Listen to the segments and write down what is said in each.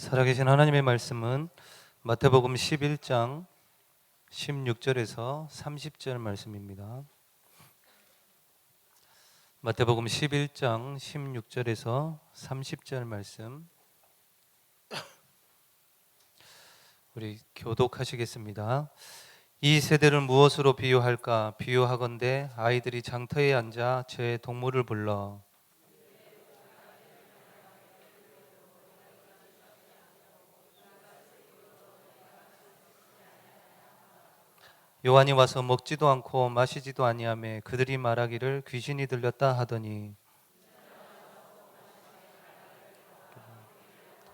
살아계신 하나님의 말씀은 마태복음 11장 16절에서 30절 말씀입니다. 마태복음 11장 16절에서 30절 말씀 우리 교독하시겠습니다. 이 세대를 무엇으로 비유할까? 비유하건대 아이들이 장터에 앉아 제 동물을 불러 요한이 와서 먹지도 않고 마시지도 아니하며 그들이 말하기를 귀신이 들렸다 하더니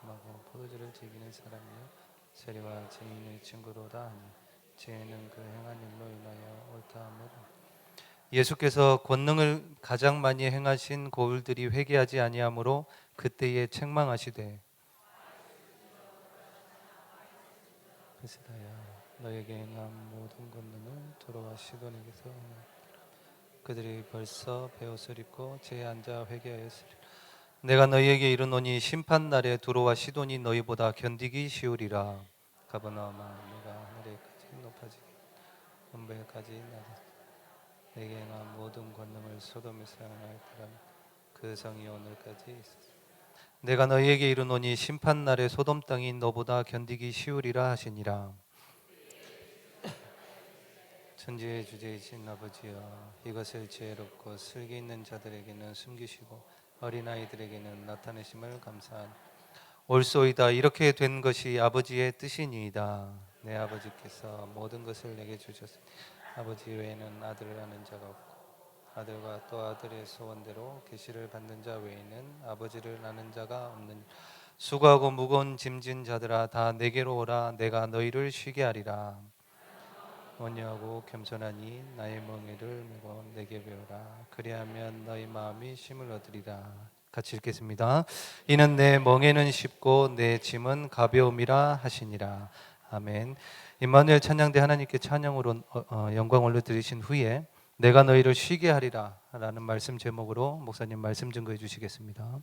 하고 포도주를 즐기는 사람이요 세리와 죄인의 친구로다 하니 죄는 그 행한 일로 인하여 옳다 함으로 예수께서 권능을 가장 많이 행하신 고울들이 회개하지 아니하므로 그때에 책망하시되 베세다야 너에게 행한 모든 권능을 두로와 시돈에게서 그들이 벌써 베옷을 입고 제에 앉아 회개하였으리 내가 너희에게 이르노니 심판날에 두로와 시돈이 너희보다 견디기 쉬우리라. 가버나움아 내가 하늘에까지 높아지기 은배까지 낮아 내게 행한 모든 권능을 소돔에서 행하였더라 그 성이 오늘까지 있었으리 내가 너희에게 이르노니 심판날에 소돔 땅이 너보다 견디기 쉬우리라 하시니라. 천지의 주제이신 아버지여 이것을 지혜롭고 슬기 있는 자들에게는 숨기시고 어린아이들에게는 나타내심을 감사하니 옳소이다. 이렇게 된 것이 아버지의 뜻이니이다. 내 아버지께서 모든 것을 내게 주셨으니 아버지 외에는 아들을 아는 자가 없고 아들과 또 아들의 소원대로 계시를 받는 자 외에는 아버지를 아는 자가 없는 수고하고 무거운 짐진 자들아 다 내게로 오라 내가 너희를 쉬게 하리라. 온유하고 겸손하니 나의 멍에를 메고 내게 배우라 그리하면 너희 마음이 쉼을 얻으리라. 같이 읽겠습니다. 이는 내 멍에는 쉽고 내 짐은 가벼움이라 하시니라. 아멘. 임마누엘 찬양대 하나님께 찬양으로 영광 올려드리신 후에 내가 너희를 쉬게 하리라 라는 말씀 제목으로 목사님 말씀 증거해 주시겠습니다.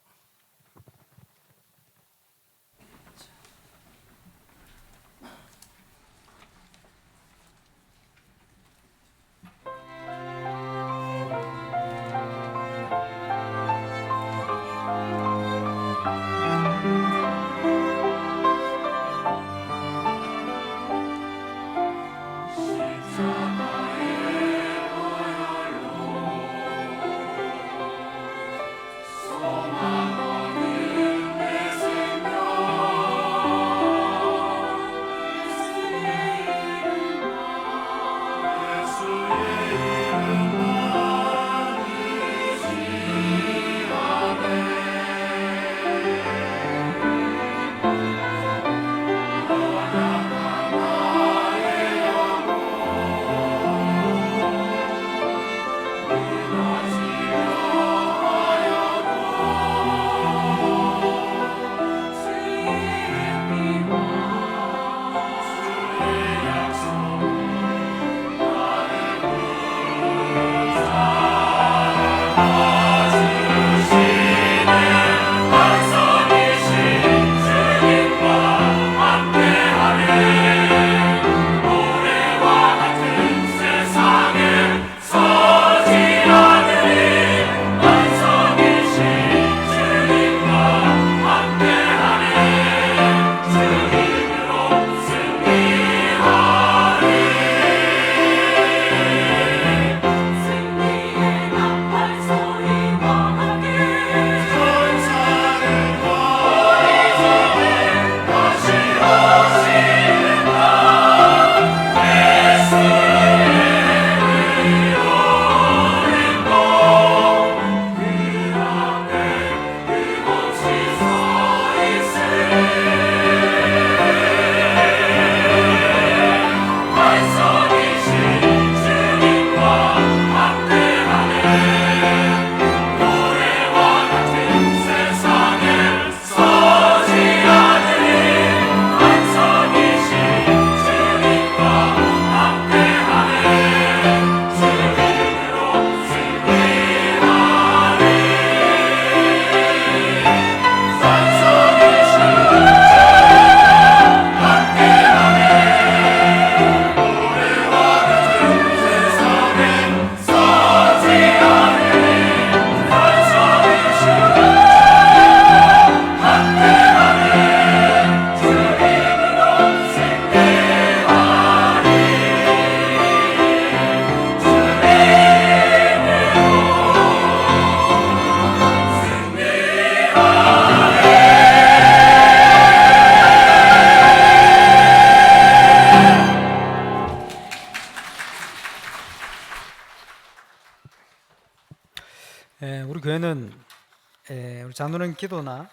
장로님 기도나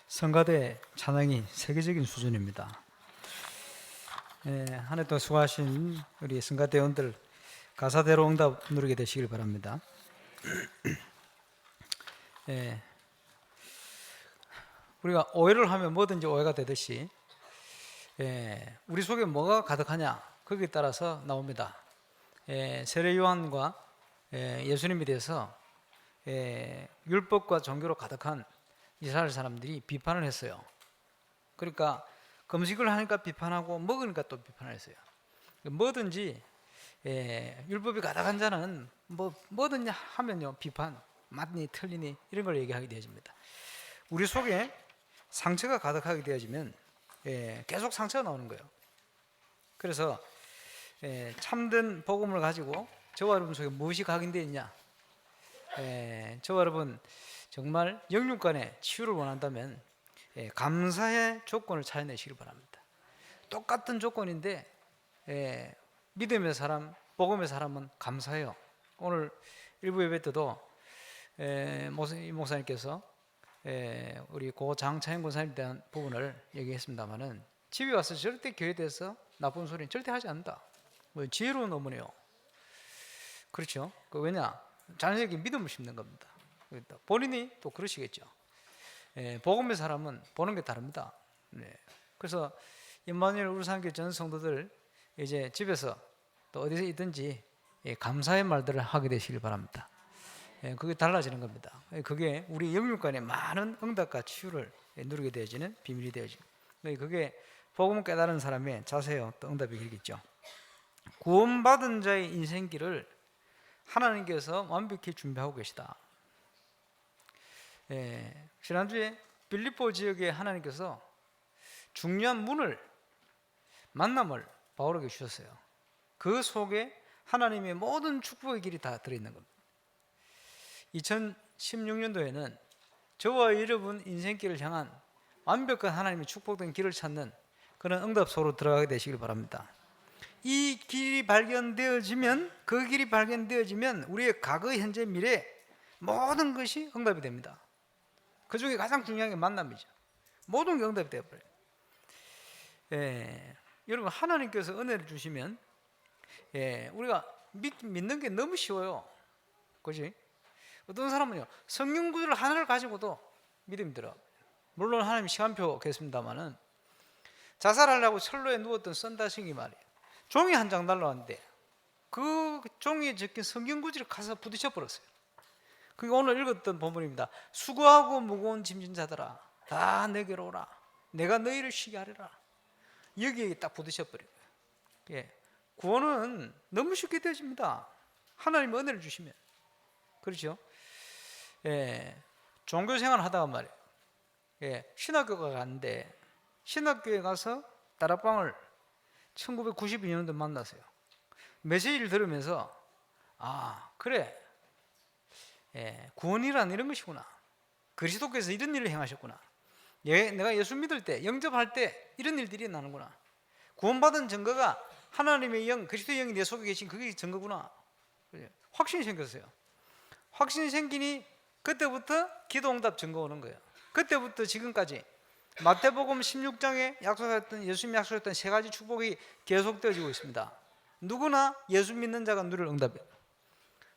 성가대 찬양이 세계적인 수준입니다. 한 해 동안 수고하신 우리 성가대원들 가사대로 응답 누리게 되시길 바랍니다. 우리가 오해를 하면 뭐든지 오해가 되듯이 우리 속에 뭐가 가득하냐 거기에 따라서 나옵니다. 세례 요한과 예수님에 대해서 율법과 종교로 가득한 이스라엘 사람들이 비판을 했어요. 그러니까 금식을 하니까 비판하고 먹으니까 또 비판을 했어요. 뭐든지 율법이 가득한 자는 뭐든지 하면요 비판, 맞니 틀리니 이런 걸 얘기하게 되어집니다. 우리 속에 상처가 가득하게 되어지면 계속 상처가 나오는 거예요. 그래서 참된 복음을 가지고 저와 여러분 속에 무엇이 각인되어 있냐, 저와 여러분 정말 영육간의 치유를 원한다면 감사의 조건을 찾아내시길 바랍니다. 똑같은 조건인데 믿음의 사람, 복음의 사람은 감사해요. 오늘 일부 예배 때도 이 목사님께서 우리 고 장차영 권사님에 대한 부분을 얘기했습니다마는 집에 와서 절대 교회에 대해서 나쁜 소리는 절대 하지 않는다. 지혜로운 어머니요. 그렇죠? 왜냐? 자녀에게 믿음을 심는 겁니다. 본인이 또 그러시겠죠. 복음의 사람은 보는 게 다릅니다. 그래서 임마누엘 우르산교회 전 성도들 이제 집에서 또 어디서 있든지 감사의 말들을 하게 되시길 바랍니다. 그게 달라지는 겁니다. 그게 우리 영육간의 많은 응답과 치유를 누리게 되어지는 비밀이 되어지고, 그게 복음을 깨달은 사람의 자세요 또 응답이 되겠죠. 구원받은 자의 인생길을 하나님께서 완벽히 준비하고 계시다. 지난주에 빌립보 지역에 하나님께서 중요한 문을, 만남을 바울에게 주셨어요. 그 속에 하나님의 모든 축복의 길이 다 들어있는 겁니다. 2016년도에는 저와 여러분 인생길을 향한 완벽한 하나님의 축복된 길을 찾는 그런 응답소로 들어가게 되시길 바랍니다. 이 길이 발견되어지면, 그 길이 발견되어지면 우리의 과거, 현재, 미래 모든 것이 응답이 됩니다. 그 중에 가장 중요한 게 만남이죠. 모든 게 응답이 되어버려요. 여러분 하나님께서 은혜를 주시면 우리가 믿는 게 너무 쉬워요. 그렇지? 어떤 사람은요 성경 구절 하나를 가지고도 믿음이 들어. 물론 하나님 시간표 겠습니다마는 자살하려고 철로에 누웠던 썬다싱이 말이에요. 종이 한 장 날라왔는데 그 종이에 적힌 성경 구절을 가서 부딪혀 버렸어요. 그게 오늘 읽었던 본문입니다. 수고하고 무거운 짐진 자들아 다 내게로 오라. 내가 너희를 쉬게 하리라. 여기에 딱 부딪혀 버려요. 구원은 너무 쉽게 되어집니다. 하나님 은혜를 주시면. 그렇죠? 종교생활 하다가 말이에요. 신학교가 갔는데 신학교에 가서 다락방을 1992년도에 만났어요. 메시지를 들으면서 그래, 구원이란 이런 것이구나. 그리스도께서 이런 일을 행하셨구나. 내가 예수 믿을 때, 영접할 때 이런 일들이 나는구나. 구원받은 증거가 하나님의 영, 그리스도의 영이 내 속에 계신 그게 증거구나. 확신이 생겼어요. 확신이 생기니 그때부터 기도응답 증거 오는 거예요. 그때부터 지금까지 마태복음 16장에 약속했던, 예수님이 약속했던 세 가지 축복이 계속되어지고 있습니다. 누구나 예수 믿는 자가 누릴 응답이에요.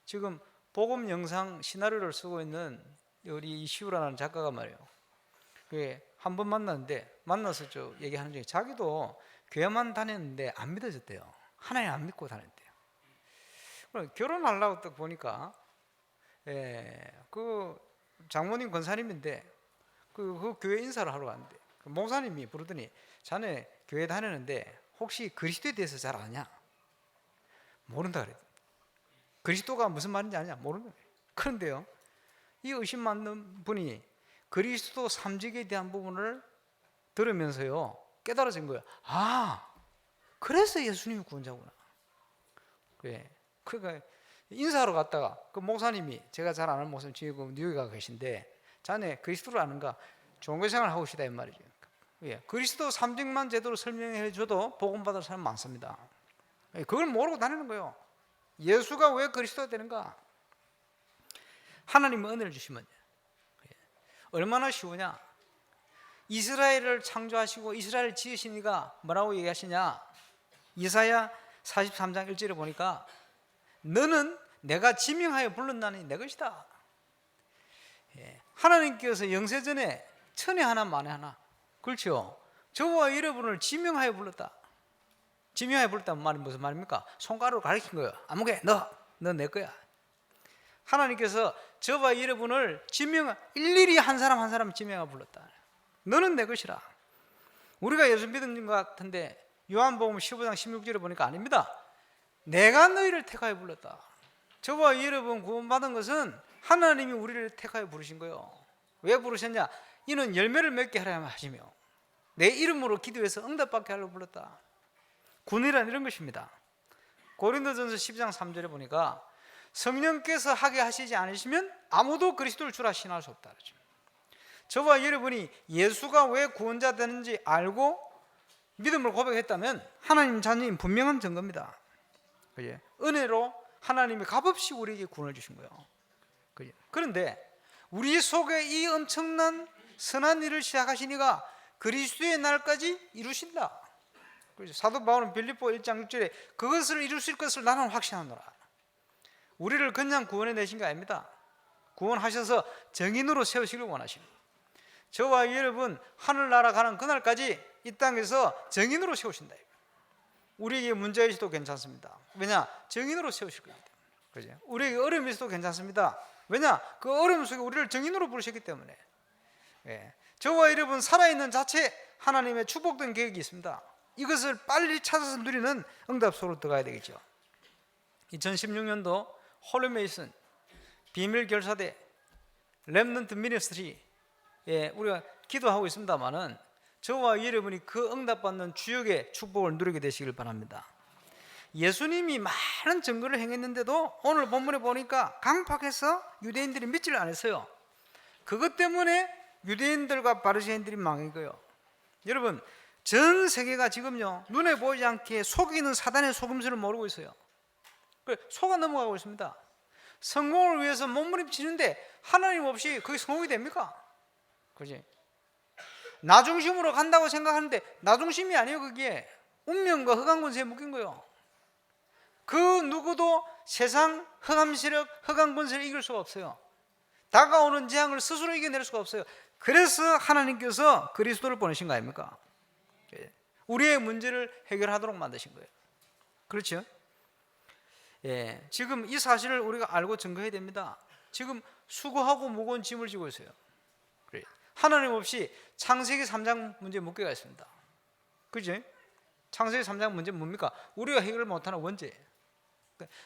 지금 복음 영상 시나리오를 쓰고 있는 우리 이시우라는 작가가 말이에요. 한 번 만났는데 만나서 얘기하는 중에 자기도 교회만 다녔는데 안 믿어졌대요. 하나님 안 믿고 다녔대요. 결혼하려고 딱 보니까 그 장모님 권사님인데 그 교회 인사를 하러 갔는데 그 목사님이 부르더니 자네 교회 다니는데 혹시 그리스도에 대해서 잘 아냐? 모른다 그래요. 그리스도가 무슨 말인지 아냐? 모른다. 그런데요 이 의심 많는 분이 그리스도 삼직에 대한 부분을 들으면서요 깨달아진 거예요. 그래서 예수님이 구원자구나. 그러니까 인사하러 갔다가 그 목사님이, 제가 잘 아는 목사님 지금 뉴욕에 가 계신데 자네 그리스도를 아는가? 종교생활 하고 싶다 이 말이죠. 그리스도 삼직만 제대로 설명해 줘도 복음받을 사람 많습니다. 그걸 모르고 다니는 거예요. 예수가 왜 그리스도가 되는가? 하나님의 은혜를 주시면 얼마나 쉬우냐? 이스라엘을 창조하시고 이스라엘을 지으시니까 뭐라고 얘기하시냐? 이사야 43장 1절에 보니까 너는 내가 지명하여 불렀나니 내 것이다. 하나님께서 영세전에 천에 하나 만에 하나, 그렇죠? 저와 여러분을 지명하여 불렀다. 지명하여 불렀다는 말이 무슨 말입니까? 손가락으로 가리킨 거예요. 아무개 너 내 거야. 하나님께서 저와 여러분을 일일이 한 사람 지명하여 불렀다. 너는 내 것이라. 우리가 예수 믿은 것 같은데 요한복음 15장 16절에 보니까 아닙니다. 내가 너희를 택하여 불렀다. 저와 여러분 구원받은 것은 하나님이 우리를 택하여 부르신 거예요. 왜 부르셨냐? 이는 열매를 맺게 하려 하시며 내 이름으로 기도해서 응답받게 하려고 불렀다. 군이란 이런 것입니다. 고린도전서 10장 3절에 보니까 성령께서 하게 하시지 않으시면 아무도 그리스도를 주라 신할 수 없다 그러죠. 저와 여러분이 예수가 왜 구원자 되는지 알고 믿음을 고백했다면 하나님 자녀인 분명한 증거입니다. 그죠? 은혜로 하나님이 값없이 우리에게 구원을 주신 거예요. 그죠? 그런데 우리 속에 이 엄청난 선한 일을 시작하시니가 그리스도의 날까지 이루신다. 그죠? 사도 바울은 빌립보 1장 6절에 그것을 이루실 것을 나는 확신하노라. 우리를 그냥 구원해 내신 게 아닙니다. 구원하셔서 정인으로 세우시길 원하십니다. 저와 여러분 하늘나라 가는 그날까지 이 땅에서 정인으로 세우신다. 우리에게 문제가 있어도 괜찮습니다. 왜냐? 정인으로 세우실 겁니다. 그죠? 우리에게 어려움이 있어도 괜찮습니다. 왜냐? 그 어려움 속에 우리를 정인으로 부르셨기 때문에. 저와 여러분 살아있는 자체 하나님의 축복된 계획이 있습니다. 이것을 빨리 찾아서 누리는 응답 속으로 들어가야 되겠죠. 2016년도 홀리메이슨 비밀 결사대 렘넌트 미니스트리 우리가 기도하고 있습니다만은 저와 여러분이 그 응답받는 주역의 축복을 누리게 되시길 바랍니다. 예수님이 많은 증거를 행했는데도 오늘 본문에 보니까 강팍해서 유대인들이 믿지를 않았어요. 그것 때문에 유대인들과 바리새인들이 망한 거예요. 여러분 전 세계가 지금요 눈에 보이지 않게 속이는 사단의 속임수를 모르고 있어요. 속아 넘어가고 있습니다. 성공을 위해서 몸부림치는데 하나님 없이 그게 성공이 됩니까? 그지? 나 중심으로 간다고 생각하는데 나 중심이 아니에요. 그게 운명과 흑암 권세에 묶인 거예요. 그 누구도 세상 흑암 세력, 흑암 권세를 이길 수가 없어요. 다가오는 재앙을 스스로 이겨낼 수가 없어요. 그래서 하나님께서 그리스도를 보내신 거 아닙니까? 우리의 문제를 해결하도록 만드신 거예요. 그렇죠? 지금 이 사실을 우리가 알고 증거해야 됩니다. 지금 수고하고 무거운 짐을 지고 있어요. 그래. 하나님 없이 창세기 3장 문제에 묶여가 있습니다. 그죠? 창세기 3장 문제 뭡니까? 우리가 해결을 못하는 원죄.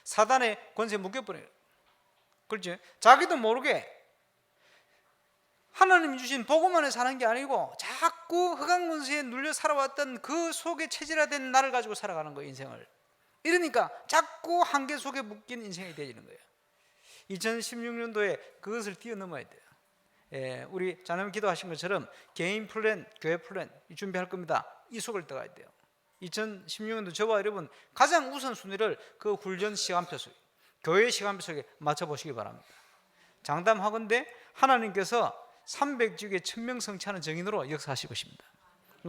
사단의 권세에 묶여버려요. 그렇죠? 자기도 모르게 하나님이 주신 복음 안에 사는 게 아니고 자꾸 흑암 권세에 눌려 살아왔던 그 속에 체질화된 나를 가지고 살아가는 거예요. 인생을. 이러니까 자꾸 한계 속에 묶인 인생이 되어지는 거예요. 2016년도에 그것을 뛰어넘어야 돼요. 우리 자녀님 기도하신 것처럼 개인 플랜, 교회 플랜 준비할 겁니다. 이 속을 들어가야 돼요. 2016년도 저와 여러분 가장 우선순위를 그 훈련 시간표 속에, 교회 시간표 속에 맞춰보시기 바랍니다. 장담하건대 하나님께서 300주기에 1000명 성취하는 정인으로 역사하실 것입니다.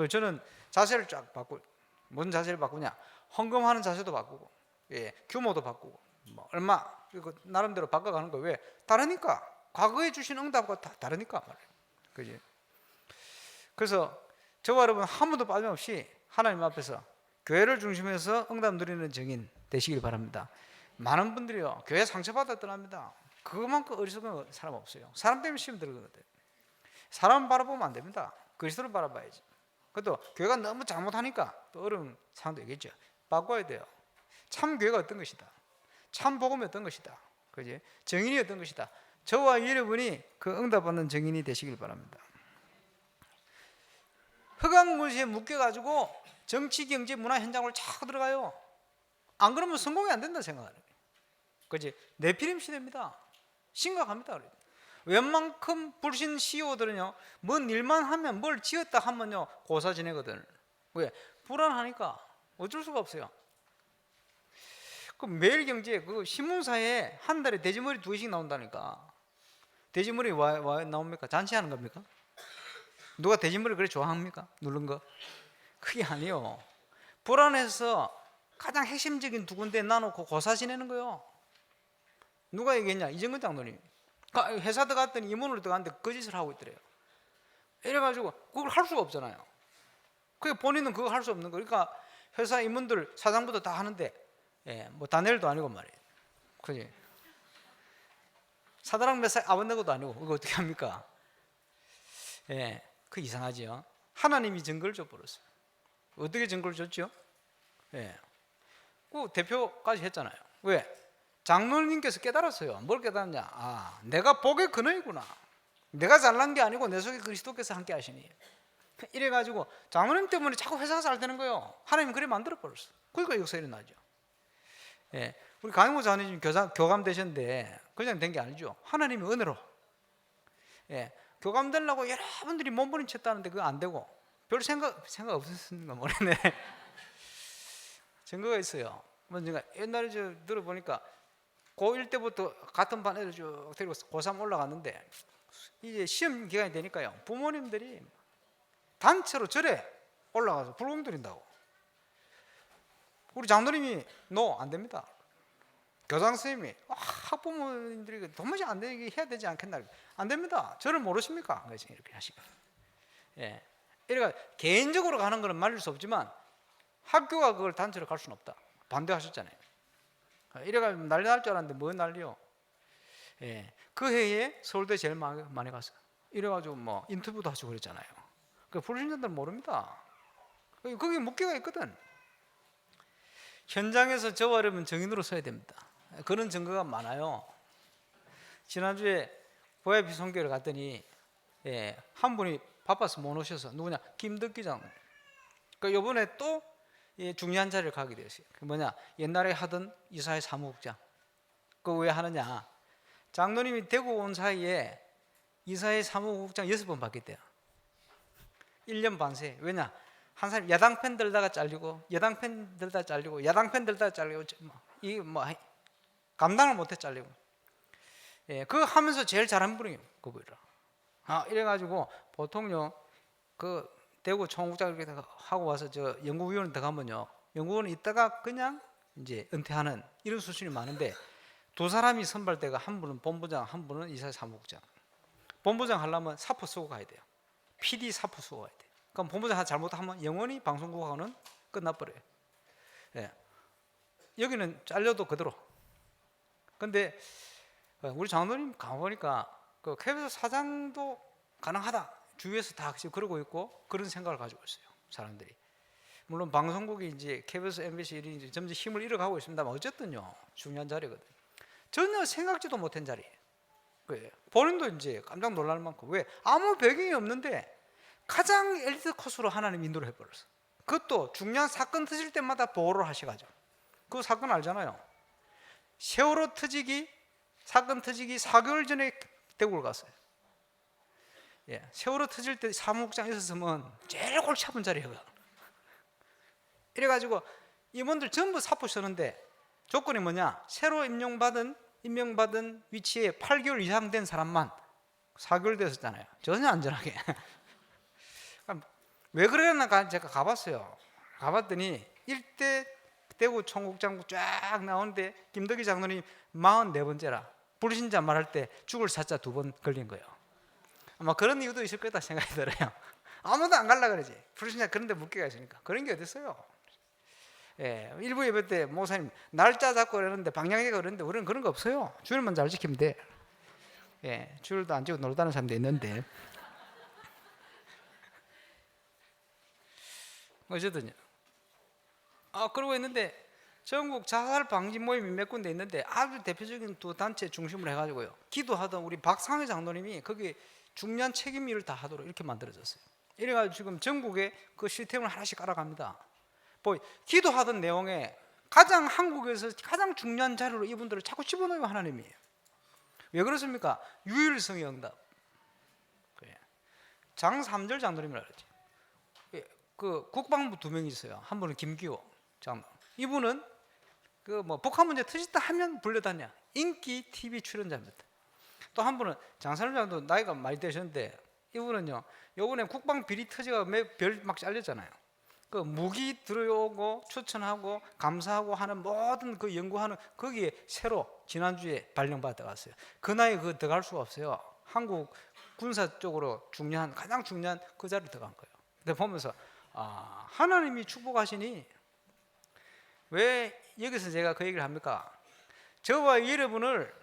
저는 자세를 쫙 바꾸고, 뭔 자세를 바꾸냐? 헌금하는 자세도 바꾸고, 규모도 바꾸고, 얼마 나름대로 바꿔가는 거예요. 왜? 다르니까. 과거에 주신 응답과 다 다르니까 말이에요. 그지? 그래서 저와 여러분 한 번도 빠짐없이 하나님 앞에서 교회를 중심해서 응답 누리는 정인 되시길 바랍니다. 많은 분들이요 교회 상처받아 떠납니다. 그것만큼 어리석은 사람 없어요. 사람 때문에 시험 들거든요. 사람 바라보면 안 됩니다. 그리스도를 바라봐야지. 그것도 교회가 너무 잘못하니까 또 어려운 상황도 있겠죠. 바꿔야 돼요. 참 교회가 어떤 것이다. 참 복음이 어떤 것이다. 그지? 정인이 어떤 것이다. 저와 여러분이 그 응답받는 정인이 되시길 바랍니다. 흑암 권세에 묶여가지고 정치, 경제, 문화 현장으로 자꾸 들어가요. 안 그러면 성공이 안 된다 생각하는 거예요. 그지? 네피림 시대입니다. 심각합니다. 웬만큼 불신 CEO들은요, 뭔 일만 하면 뭘 지었다 하면요, 고사 지내거든. 왜? 불안하니까 어쩔 수가 없어요. 그 매일경제 그 신문사에 한 달에 돼지머리 2개씩 나온다니까. 돼지머리 와 나옵니까? 잔치하는 겁니까? 누가 돼지머리 그래 좋아합니까? 누른 거? 그게 아니요. 불안해서 가장 핵심적인 두 군데 놔놓고 고사 지내는 거요. 누가 얘기했냐? 이정근 장로님. 회사 들어갔더니 임원으로 들어갔는데 그 짓을 하고 있더래요. 이래가지고 그걸 할 수가 없잖아요. 그게 본인은 그거 할 수 없는 거. 그러니까 회사 임원들 사장부터 다 하는데, 예, 뭐 다니엘도 아니고 말이에요. 그지? 사다랑 몇 살 아버는 것도 아니고 그거 어떻게 합니까? 예, 그 이상하지요. 하나님이 증거를 줘버렸어요. 어떻게 증거를 줬죠? 예, 그 대표까지 했잖아요. 왜? 장로님께서 깨달았어요. 뭘 깨달았냐? 아, 내가 복의 근원이구나. 내가 잘난 게 아니고 내 속에 그리스도께서 함께 하시니. 이래가지고 장로님 때문에 자꾸 회사가 잘 되는 거예요. 하나님 그래 만들어 버렸어. 그러니까 역사 일어나죠. 예, 우리 강인모 장로님 교감 되셨는데 그냥 된 게 아니죠. 하나님의 은혜로. 예, 교감 되려고 여러분들이 몸부림쳤다는데 그거 안 되고 별 생각 없었는가 모르네. 증거가 있어요. 먼저 옛날에 저 들어보니까 고1 때부터 같은 반 애들 쭉 데리고 고3 올라갔는데 이제 시험 기간이 되니까요. 부모님들이 단체로 절에 올라가서 불공 드린다고. 우리 장로님이 안 됩니다. 교장 선생님이 학부모님들이 도무지 안 되게 해야 되지 않겠나. 안 됩니다. 저를 모르십니까? 그래서 이렇게 하시고. 예. 그러니까 개인적으로 가는 거는 말릴 수 없지만 학교가 그걸 단체로 갈 수는 없다. 반대하셨잖아요. 이래가지고 난리 날 줄 알았는데 뭐 난리요? 예. 그 해에 서울대 제일 많이 갔어요. 이래가지고 뭐 인터뷰도 하시고 그랬잖아요. 그 불신자들은 모릅니다. 거기 묶여가 있거든. 현장에서 저하려면 정인으로 서야 됩니다. 그런 증거가 많아요. 지난주에 VIP 선교를 갔더니 한 분이 바빠서 못 오셔서 누구냐? 김덕기 장로님. 그러니까 이번에 또 중요한 자리를 가게 되었어요. 그 뭐냐? 옛날에 하던 이사회 사무국장. 그거 왜 하느냐? 장로님이 대구 온 사이에 이사회 사무국장 6번 바뀌었대요. 1년 반세. 왜냐? 한 사람 야당편 들다가 잘리고 여당편 들다가 잘리고 야당편 들다가 잘리고 이 뭐 감당을 못해 잘리고. 예, 그거 하면서 제일 잘한 분이 그거라. 이래가지고 보통요 그 대구 총국장 이렇게 하고 와서 저 연구위원 들어가면요 연구원은 있다가 그냥 이제 은퇴하는 이런 수준이 많은데 두 사람이 선발대가 한 분은 본부장, 한 분은 이사회 사무국장. 본부장 하려면 사표 쓰고 가야 돼요. PD 사표 쓰고 가야 돼요. 그럼 본부장 잘못하면 영원히 방송국하고는 끝나버려요. 예. 여기는 잘려도 그대로. 근데 우리 장로님 가보니까 그 KBS 사장도 가능하다. 주위에서 다 지금 그러고 있고 그런 생각을 가지고 있어요. 사람들이. 물론 방송국이 이제 KBS, MBC 이제 점점 힘을 잃어가고 있습니다만 어쨌든요 중요한 자리거든. 전혀 생각지도 못한 자리예요. 그래요. 본인도 이제 깜짝 놀랄 만큼 왜 아무 배경이 없는데 가장 엘리트 코스로 하나님 인도를 해버렸어. 그것도 중요한 사건 터질 때마다 보호를 하셔가지고 그 사건 알잖아요. 세월호 터지기 사건 터지기 4개월 전에 대구를 갔어요. 예, 세월호 터질 때 사무국장 있었으면 제일 골치 아픈 자리예요. 이래가지고 임원들 전부 사표 쓰는데 조건이 뭐냐? 새로 임명받은 위치에 8개월 이상 된 사람만 4개월 됐었잖아요. 전혀 안전하게. 왜 그러나 제가 가봤어요. 가봤더니 일대 대구 총국장 쫙 나오는데 김덕기 장로님 44번째라 불신자 말할 때 죽을 사자 2번 걸린 거예요. 아마 그런 이유도 있을 거다 생각이 들어요. 아무도 안 갈라 그러지. 불신자 그런 데 묶여가 있으니까. 그런 게 어딨어요. 예, 일부 예배 때 목사님 날짜 잡고 그러는데 방향제가 그러는데 우리는 그런 거 없어요. 주일만 잘 지키면 돼. 예, 주일도 안 지고 놀다는 사람도 있는데 어쨌든요. 그러고 있는데 전국 자살 방지 모임이 몇 군데 있는데 아주 대표적인 두 단체 중심으로 해가지고요 기도하던 우리 박상회 장로님이 거기 중요한 책임 일을 다 하도록 이렇게 만들어졌어요. 이래가지고 지금 전국에 그 시스템을 하나씩 깔아갑니다. 뭐 기도하던 내용에 가장 한국에서 가장 중요한 자료로 이분들을 자꾸 집어넣어요. 하나님이 왜 그렇습니까? 유일성의 응답. 장삼절 장로님이라고 그러지. 그 국방부 2명이 있어요. 한 분은 김기호 장로. 이분은 그 뭐 북한 문제 터졌다 하면 불려다녀 인기 TV 출연자입니다. 또 한 분은 장사님장도 나이가 많이 되셨는데 이분은요, 요번에 국방 비리 터지가 별 막 잘렸잖아요. 그 무기 들어오고 추천하고 감사하고 하는 모든 그 연구하는 거기에 새로 지난주에 발령받아 갔어요. 그 나이에 그거 들어갈 수가 없어요. 한국 군사 쪽으로 가장 중요한 그 자리에 들어간 거예요. 근데 보면서 하나님이 축복하시니 왜 여기서 제가 그 얘기를 합니까? 저와 여러분을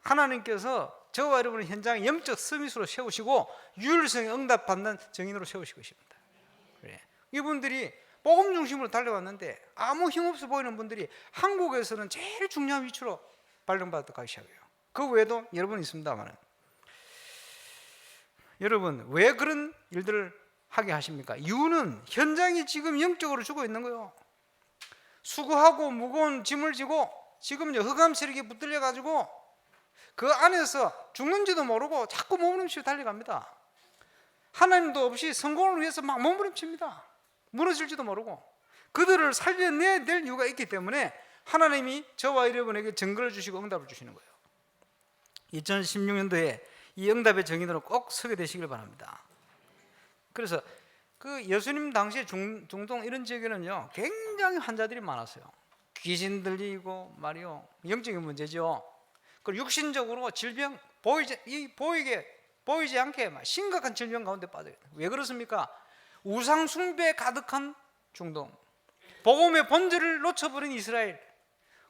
하나님께서 저와 여러분을 현장에 영적 서밋으로 세우시고 유일성에 응답받는 증인으로 세우시고 있습니다. 그래. 이분들이 복음 중심으로 달려왔는데 아무 힘없어 보이는 분들이 한국에서는 제일 중요한 위치로 발령받아 가기 시작해요. 그 외에도 여러분 있습니다만, 여러분 왜 그런 일들을 하게 하십니까? 이유는 현장이 지금 영적으로 죽어 있는 거예요. 수고하고 무거운 짐을 지고 지금 흑암 세력에 붙들려 가지고 그 안에서 죽는지도 모르고 자꾸 몸부림치고 달려갑니다. 하나님도 없이 성공을 위해서 막 몸부림칩니다. 무너질지도 모르고. 그들을 살려내야 될 이유가 있기 때문에 하나님이 저와 여러분에게 증거를 주시고 응답을 주시는 거예요. 2016년도에 이 응답의 증인으로 꼭 서게 되시길 바랍니다. 그래서 그 예수님 당시에 중동 이런 지역에는요 굉장히 환자들이 많았어요. 귀신 들리고 말이요, 영적인 문제죠. 그리고 육신적으로 질병 보이지 않게 심각한 질병 가운데 빠져요. 왜 그렇습니까? 우상 숭배에 가득한 중동, 복음의 본질을 놓쳐버린 이스라엘.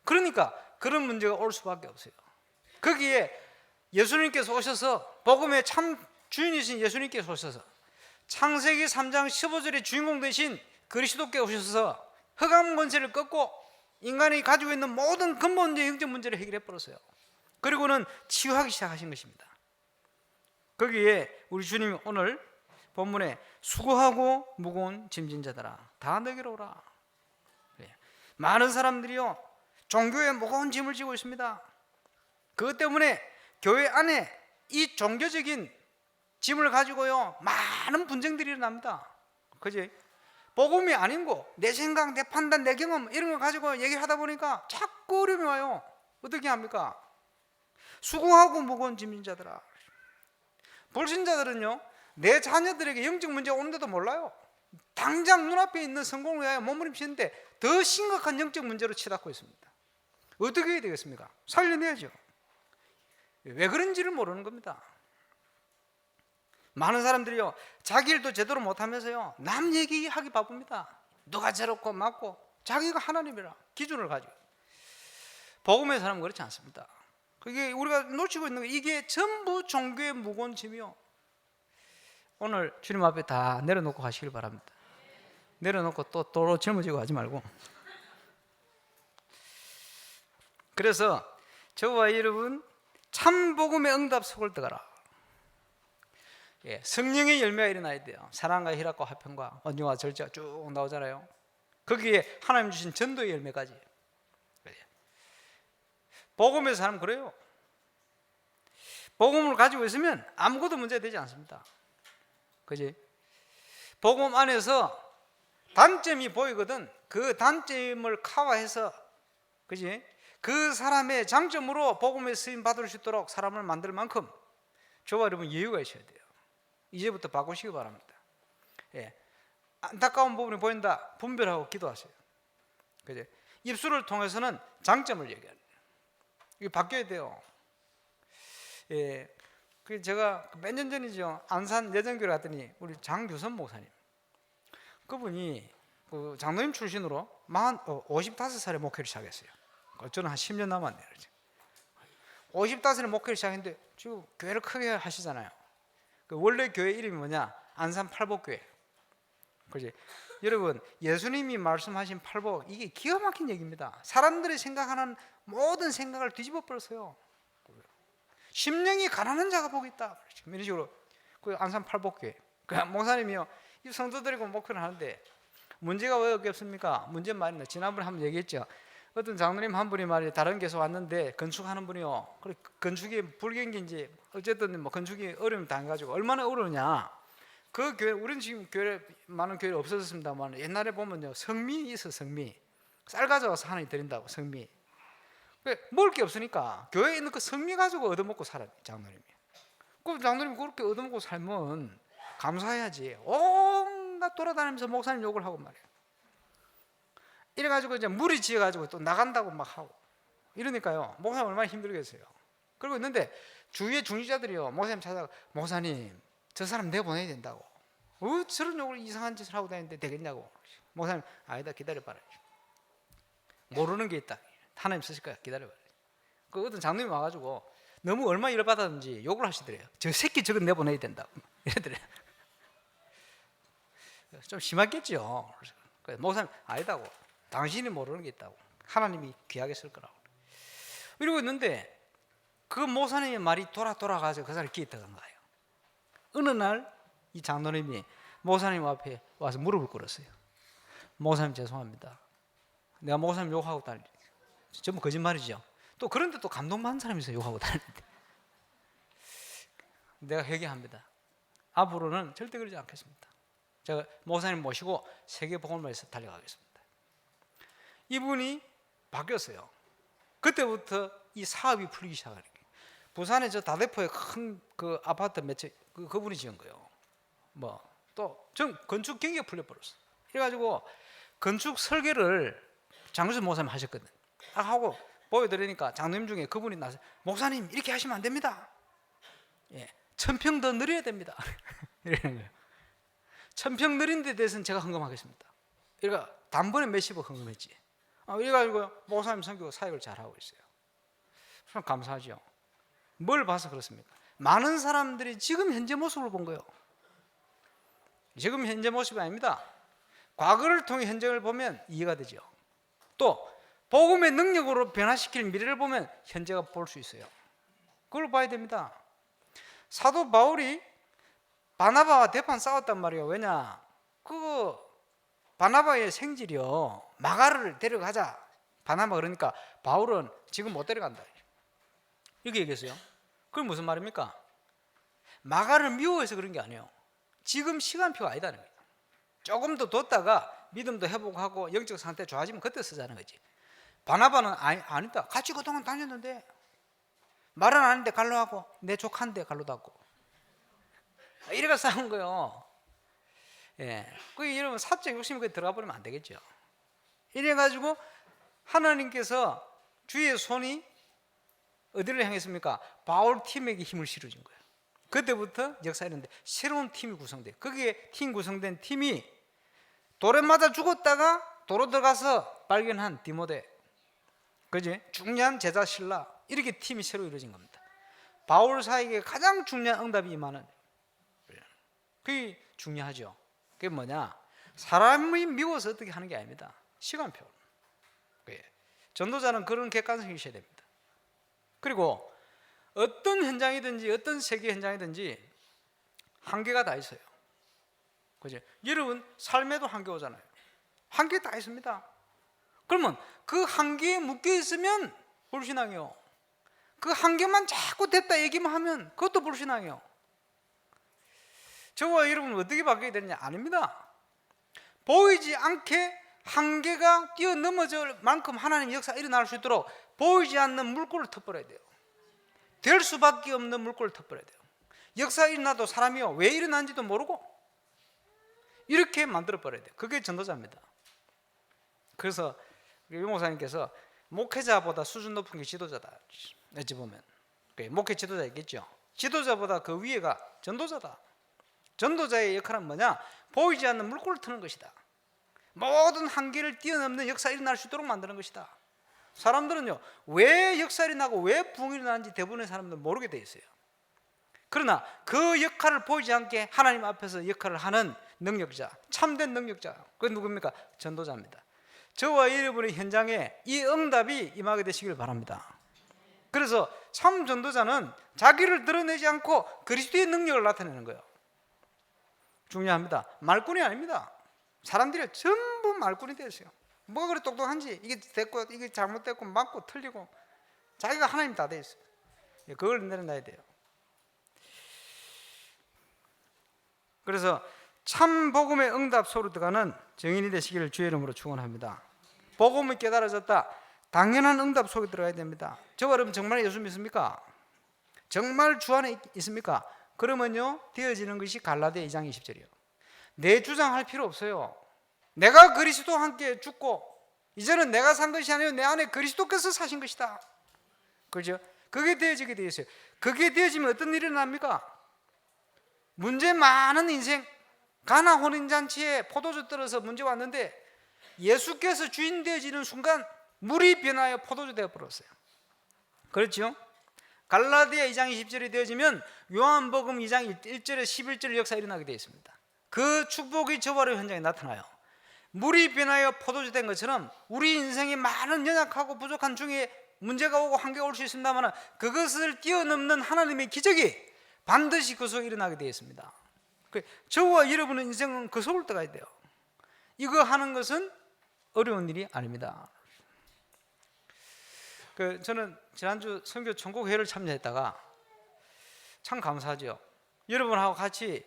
그러니까 그런 문제가 올 수밖에 없어요. 거기에 예수님께서 오셔서, 복음의 참 주인이신 예수님께서 오셔서 창세기 3장 15절의 주인공 되신 그리스도께 오셔서 흑암 권세를 꺾고 인간이 가지고 있는 모든 근본적인 영적 문제를 해결해 버렸어요. 그리고는 치유하기 시작하신 것입니다. 거기에 우리 주님이 오늘 본문에 수고하고 무거운 짐진 자들아 다 내게로 오라. 많은 사람들이요 종교에 무거운 짐을 지고 있습니다. 그것 때문에 교회 안에 이 종교적인 짐을 가지고요 많은 분쟁들이 일어납니다. 그지? 복음이 아닌 거, 내 생각, 내 판단, 내 경험 이런 거 가지고 얘기하다 보니까 자꾸 어려움이 와요. 어떻게 합니까? 수고하고 무거운 짐진 자들아. 불신자들은요 내 자녀들에게 영적 문제가 오는데도 몰라요. 당장 눈앞에 있는 성공을 위하여 몸부림치는데 더 심각한 영적 문제로 치닫고 있습니다. 어떻게 해야 되겠습니까? 살려내야죠. 왜 그런지를 모르는 겁니다. 많은 사람들이요 자기 일도 제대로 못하면서요 남 얘기하기 바쁩니다. 누가 저렇고 맞고 자기가 하나님이라 기준을 가지고. 복음의 사람은 그렇지 않습니다. 그게 우리가 놓치고 있는 게 이게 전부 종교의 무거운 짐이요. 오늘 주님 앞에 다 내려놓고 가시길 바랍니다. 내려놓고 또 도로 젊어지고 하지 말고. 그래서 저와 여러분 참 복음의 응답 속을 들어가라. 성령의 열매가 일어나야 돼요. 사랑과 희락과 화평과 온유와 절제가 쭉 나오잖아요. 거기에 하나님 주신 전도의 열매까지. 복음의 사람 그래요. 복음을 가지고 있으면 아무것도 문제가 되지 않습니다. 그지? 복음 안에서 단점이 보이거든. 그 단점을 커버해서, 그지? 그 사람의 장점으로 복음에 쓰임 받을 수 있도록 사람을 만들 만큼 저와 여러분 여유가 있어야 돼요. 이제부터 바꾸시기 바랍니다. 안타까운 부분이 보인다. 분별하고 기도하세요. 그지? 입술을 통해서는 장점을 얘기하는. 이게 바뀌어야 돼요. 그 제가 몇 년 전이죠. 안산 예전교회 갔더니 우리 장규선 목사님, 그분이 그 장로님 출신으로 55살에 목회를 시작했어요. 저는 한 10년 남았네요. 55살에 목회를 시작했는데 지금 교회를 크게 하시잖아요. 그 원래 교회 이름이 뭐냐? 안산 팔복교회. 그지? 여러분 예수님이 말씀하신 팔복, 이게 기가 막힌 얘기입니다. 사람들이 생각하는 모든 생각을 뒤집어 버렸어요. 심령이 가난한 자가 복이 있다. 이런 식으로 그 안산 팔복교회. 그 목사님이요 이 성도들이고 목회를 하는데 문제가 왜 없겠습니까? 문제 말이나 지난번에 한번 얘기했죠. 어떤 장로님 한 분이 말이 다른 교회에서 왔는데 건축하는 분이요. 그래 건축이 불경기인지 어쨌든 뭐 건축이 어려움 당해가지고 얼마나 어려우냐. 그 교회, 우리는 지금 교회 많은 교회 없어졌습니다만 옛날에 보면요 성미 있어. 성미 쌀 가져와서 하나님 드린다고. 성미 먹을 게 없으니까 교회에 있는 그 성미 가지고 얻어먹고 살아요 장로님이. 그 장로님이 그렇게 얻어먹고 살면 감사해야지. 온갖 돌아다니면서 목사님 욕을 하고 말이에요. 이래가지고 이제 무리 지어가지고 또 나간다고 막 하고 이러니까요. 목사님 얼마나 힘들겠어요. 그러고 있는데 주위의 중직자들이요, 목사님 찾아가, 목사님 저 사람 내보내야 된다고. 저런 욕을 이상한 짓을 하고 다니는데 되겠냐고. 목사님 아니다, 기다려봐라. 모르는 게 있다. 하나님 쓰실 거야, 기다려봐라. 그 어떤 장로님이 와가지고 너무 얼마 일 받았는지 욕을 하시더래요. 저 새끼 저거 내보내야 된다고 이러더래요. 좀 심했겠죠. 그래서 목사님 아니다고, 당신이 모르는 게 있다고, 하나님이 귀하게 쓸 거라고 이러고 있는데 그 목사님의 말이 돌아가서 그 사람이 귀에 들어간 거예요. 어느 날 이 장로님이 목사님 앞에 와서 무릎을 꿇었어요. 목사님 죄송합니다. 내가 목사님 욕하고 다니는데 전부 거짓말이죠. 또 그런데 또 감동받는 사람이 있어요. 욕하고 다니는데. 내가 회개합니다. 앞으로는 절대 그러지 않겠습니다. 제가 목사님 모시고 세계복음을 위해서 달려가겠습니다. 이분이 바뀌었어요. 그때부터 이 사업이 풀리기 시작하는 거예요. 부산에 저 다대포에 큰 그 아파트 몇 채 그분이 지은 거예요. 뭐 또 전 건축 경기가 풀려버렸어. 그래가지고 건축 설계를 장수 목사님 하셨거든. 딱 하고 보여드리니까 장로님 중에 그분이 나서, 목사님 이렇게 하시면 안 됩니다. 예, 1000평 더 늘려야 됩니다. 이러는 거예요. 1000평 늘린 데 대해서는 제가 헌금하겠습니다. 그러니까 단번에 몇십억 헌금했지. 이래가지고 목사님 선교 사역을 잘하고 있어요. 참 감사하죠. 뭘 봐서 그렇습니까? 많은 사람들이 지금 현재 모습을 본 거예요. 지금 현재 모습이 아닙니다. 과거를 통해 현장을 보면 이해가 되죠. 또 복음의 능력으로 변화시킬 미래를 보면 현재가 볼 수 있어요. 그걸 봐야 됩니다. 사도 바울이 바나바와 대판 싸웠단 말이에요. 왜냐? 그 바나바의 생질이요, 마가를 데려가자. 바나바 그러니까 바울은 지금 못 데려간다 이렇게 얘기했어요. 그건 무슨 말입니까? 마가를 미워해서 그런 게 아니에요. 지금 시간표가 아니다는 거예요. 조금 더 뒀다가 믿음도 회복하고 영적 상태 좋아지면 그때 쓰자는 거지. 바나바는 아니다. 같이 그동안 다녔는데 말은 안 하는데 갈로 하고, 내 조카인데 갈로도 하고, 이래가 싸운 거예요. 예, 그 여러분 사적 욕심에 들어가 버리면 안 되겠죠. 이래가지고 하나님께서 주의 손이 어디를 향했습니까? 바울 팀에게 힘을 실어준 거예요. 그때부터 역사했는데 새로운 팀이 구성돼요. 거기에 팀 구성된 팀이 돌에 맞아 죽었다가 도로 들어가서 발견한 디모데, 그지? 중요한 제자 신라, 이렇게 팀이 새로 이루어진 겁니다. 바울 사에게 가장 중요한 응답이 임하는, 그게 중요하죠. 그게 뭐냐? 사람이 미워서 어떻게 하는 게 아닙니다. 시간표. 전도자는 그런 객관성이 있어야 됩니다. 그리고 어떤 현장이든지 어떤 세계 현장이든지 한계가 다 있어요. 그죠? 여러분 삶에도 한계 오잖아요. 한계 다 있습니다. 그러면 그 한계에 묶여 있으면 불신앙이요. 그 한계만 자꾸 됐다 얘기만 하면 그것도 불신앙이요. 저와 여러분은 어떻게 바뀌어야 되느냐? 아닙니다. 보이지 않게 한계가 뛰어넘어질 만큼 하나님의 역사가 일어날 수 있도록 보이지 않는 물꼬를 터버려야 돼요. 될 수밖에 없는 물꼬를 터버려야 돼요. 역사가 일어나도 사람이요, 왜 일어난지도 모르고 이렇게 만들어버려야 돼요. 그게 전도자입니다. 그래서 유 목사님께서 목회자보다 수준 높은 게 지도자다. 어찌 보면 목회 지도자 있겠죠. 지도자보다 그 위에가 전도자다. 전도자의 역할은 뭐냐? 보이지 않는 물꼬를 트는 것이다. 모든 한계를 뛰어넘는 역사가 일어날 수 있도록 만드는 것이다. 사람들은요, 왜 역사가 일어나고 왜 부흥이 일어나는지 대부분의 사람들은 모르게 돼 있어요. 그러나 그 역할을 보이지 않게 하나님 앞에서 역할을 하는 능력자, 참된 능력자, 그건 누굽니까? 전도자입니다. 저와 여러분의 현장에 이 응답이 임하게 되시길 바랍니다. 그래서 참 전도자는 자기를 드러내지 않고 그리스도의 능력을 나타내는 거예요. 중요합니다. 말꾼이 아닙니다. 사람들이 전부 말꾼이 되었어요. 뭐가 그렇게 똑똑한지, 이게 됐고 이게 잘못됐고 맞고 틀리고 자기가 하나님 다 돼 있어요. 그걸 내려놔야 돼요. 그래서 참 복음의 응답 속으로 들어가는 증인이 되시기를 주의 이름으로 축원합니다. 복음이 깨달아졌다. 당연한 응답 속에 들어가야 됩니다. 저와 여러분 정말 예수 믿습니까? 정말 주 안에 있습니까? 그러면요 되어지는 것이 갈라디아 2장 20절이요. 내 주장할 필요 없어요. 내가 그리스도와 함께 죽고 이제는 내가 산 것이 아니라 내 안에 그리스도께서 사신 것이다. 그렇죠? 그게 되어지게 되어 있어요. 그게 되어지면 어떤 일이 일어납니까? 문제 많은 인생, 가나 혼인잔치에 포도주 떨어서 문제 왔는데 예수께서 주인 되어지는 순간 물이 변하여 포도주 되어 버렸어요. 그렇죠? 갈라디아 2장 20절이 되어지면 요한복음 2장 1절에 11절 역사 일어나게 되어 있습니다. 그 축복이 저바로 현장에 나타나요. 물이 변하여 포도주 된 것처럼 우리 인생이 많은 연약하고 부족한 중에 문제가 오고 한계가 올 수 있습니다만 그것을 뛰어넘는 하나님의 기적이 반드시 그 속에 일어나게 되어 있습니다. 저와 여러분의 인생은 그 속을 들어가야 돼요. 이거 하는 것은 어려운 일이 아닙니다. 저는 지난주 선교 천국회의를 참여했다가 참 감사하죠. 여러분하고 같이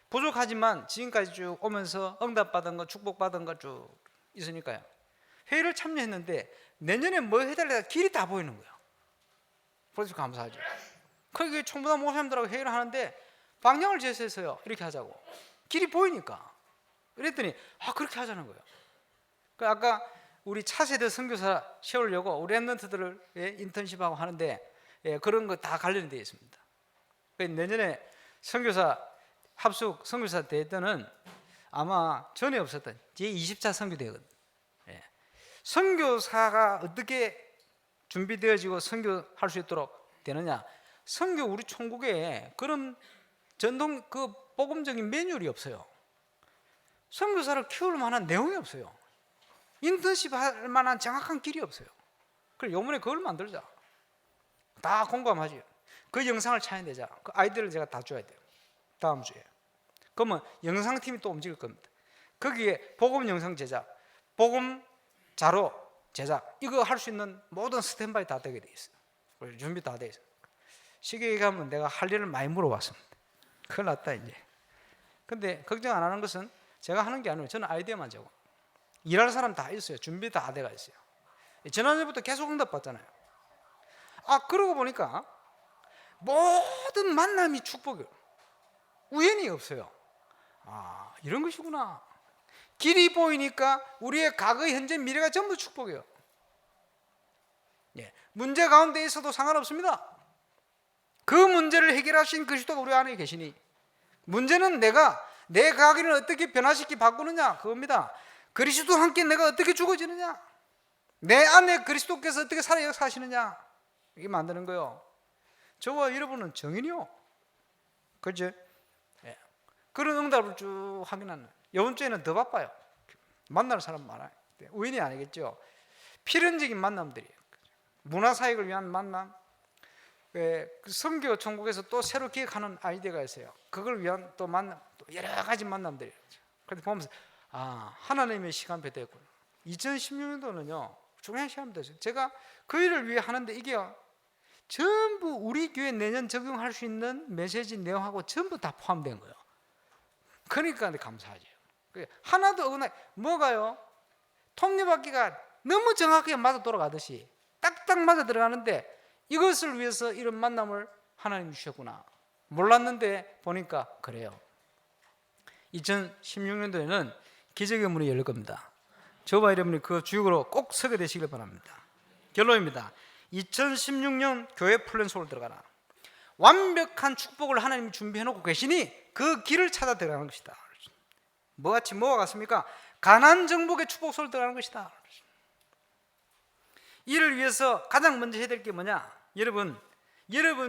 부족하지만 지금까지 쭉 오면서 응답받은 거 축복받은 거 쭉 있으니까요. 회의를 참여했는데 내년에 뭐 해달라가 길이 다 보이는 거예요. 그래서 감사하죠. 그게 총무단 목사님들하고 회의를 하는데 방향을 제시했어요. 이렇게 하자고. 길이 보이니까. 그랬더니 그렇게 하자는 거예요. 아까 우리 차세대 선교사 세우려고 우리 랩런트들을 인턴십하고 하는데 그런 거 다 관련이 되어 있습니다. 내년에 선교사 합숙 선교사 대회 때는 아마 전에 없었던 제20차 선교대회거든요. 선교사가 어떻게 준비되어지고 선교할 수 있도록 되느냐? 선교 우리 총국에 그런 전통 그 복음적인 매뉴얼이 없어요. 선교사를 키울 만한 내용이 없어요. 인턴십 할 만한 정확한 길이 없어요. 그래서 요번에 그걸 만들자. 다 공감하죠. 그 영상을 찾아내자. 그 아이디어를 제가 다 줘야 돼요. 다음 주에. 그러면 영상팀이 또 움직일 겁니다. 거기에 복음 영상 제작, 복음 자료 제작, 이거 할 수 있는 모든 스탠바이 다 되게 돼 있어요. 준비 다 돼 있어요. 쉽게 얘기하면 내가 할 일을 많이 물어봤습니다. 큰일 났다 이제. 근데 걱정 안 하는 것은 제가 하는 게 아니에요. 저는 아이디어만 제공. 일할 사람 다 있어요. 준비 다 돼가 있어요. 지난주부터 계속 응답 받잖아요. 그러고 보니까 모든 만남이 축복이에요. 우연이 없어요. 이런 것이구나. 길이 보이니까 우리의 과거, 현재, 미래가 전부 축복이에요. 문제 가운데 있어도 상관없습니다. 그 문제를 해결하신 그리스도가 우리 안에 계시니 문제는 내가 내 과거를 어떻게 변화시키 바꾸느냐 그겁니다. 그리스도와 함께 내가 어떻게 죽어지느냐, 내 안에 그리스도께서 어떻게 살아 역사하시느냐, 이게 만드는 거예요. 저와 여러분은 정인이요. 그렇죠? 그런 응답을 쭉 확인하는. 이번 주에는 더 바빠요. 만날 사람 많아요. 우연이 아니겠죠. 필연적인 만남들이 문화사역을 위한 만남, 선교 천국에서 또 새로 기획하는 아이디어가 있어요. 그걸 위한 또 만남, 또 여러 가지 만남들이에요. 그래서 보면서 하나님의 시간표 됐구나. 2016년도는요 중요한 시간표였어요. 제가 그 일을 위해 하는데 이게 전부 우리 교회 내년 적용할 수 있는 메시지 내용하고 전부 다 포함된 거예요. 그러니까 감사하죠. 하나도 어긋나. 뭐가요? 톱니바퀴가 너무 정확하게 맞아 돌아가듯이 딱딱 맞아 들어가는데 이것을 위해서 이런 만남을 하나님이 주셨구나. 몰랐는데 보니까 그래요. 2016년도에는 기적의 문이 열릴 겁니다. 저와 여러분이 그 주역으로 꼭 서게 되시길 바랍니다. 결론입니다. 2016년 교회 플랜 속으로 들어가라. 완벽한 축복을 하나님이 준비해놓고 계시니 그 길을 찾아 들어가는 것이다. 뭐와 같습니까? 가나안 정복의 축복 속으로 들어가는 것이다. 이를 위해서 가장 먼저 해야 될 게 뭐냐? 여러분